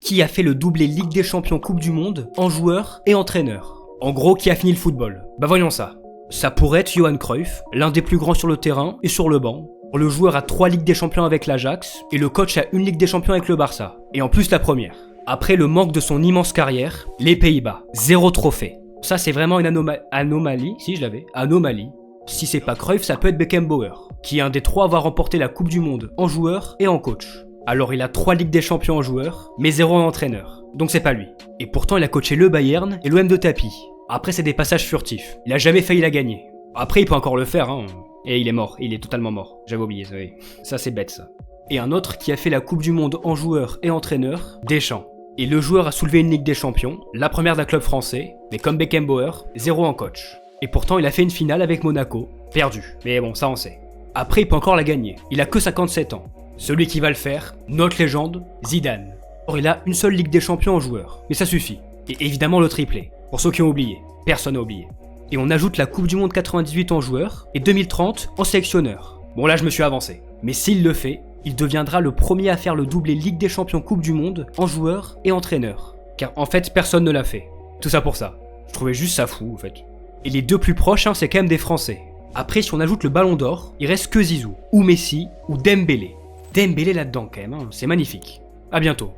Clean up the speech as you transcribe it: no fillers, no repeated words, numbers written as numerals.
qui a fait le doublé Ligue des Champions Coupe du Monde en joueur et entraîneur. En gros, qui a fini le football? Bah voyons ça. Ça pourrait être Johan Cruyff, l'un des plus grands sur le terrain et sur le banc. Le joueur a 3 Ligues des Champions avec l'Ajax, et le coach a 1 Ligue des Champions avec le Barça. Et en plus la première. Après le manque de son immense carrière, les Pays-Bas, 0 trophée. Ça c'est vraiment une anomalie, si je l'avais, anomalie. Si c'est pas Cruyff, ça peut être Beckenbauer, qui est un des 3 à avoir remporté la Coupe du Monde en joueur et en coach. Alors il a 3 Ligues des Champions en joueur, mais 0 en entraîneur. Donc c'est pas lui. Et pourtant il a coaché le Bayern et l'OM de tapis. Après c'est des passages furtifs, il a jamais failli la gagner. Après il peut encore le faire, hein. Et il est mort, il est totalement mort. J'avais oublié ça, oui. Ça c'est bête ça. Et un autre qui a fait la Coupe du Monde en joueur et entraîneur, Deschamps. Et le joueur a soulevé une Ligue des Champions, la première d'un club français, mais comme Beckenbauer, 0 en coach. Et pourtant il a fait une finale avec Monaco, perdu. Mais bon, ça on sait. Après il peut encore la gagner, il a que 57 ans. Celui qui va le faire, notre légende, Zidane. Or il a une seule Ligue des Champions en joueur, mais ça suffit. Et évidemment le triplé, pour ceux qui ont oublié. Personne n'a oublié. Et on ajoute la Coupe du Monde 98 en joueur et 2030 en sélectionneur. Bon là je me suis avancé. Mais s'il le fait, il deviendra le premier à faire le doublé Ligue des Champions Coupe du Monde en joueur et entraîneur. Car en fait personne ne l'a fait. Tout ça pour ça. Je trouvais juste ça fou en fait. Et les deux plus proches, hein, c'est quand même des Français. Après si on ajoute le Ballon d'Or, il reste que Zizou, ou Messi, ou Dembélé. Dembélé là-dedans quand même, hein, c'est magnifique. À bientôt.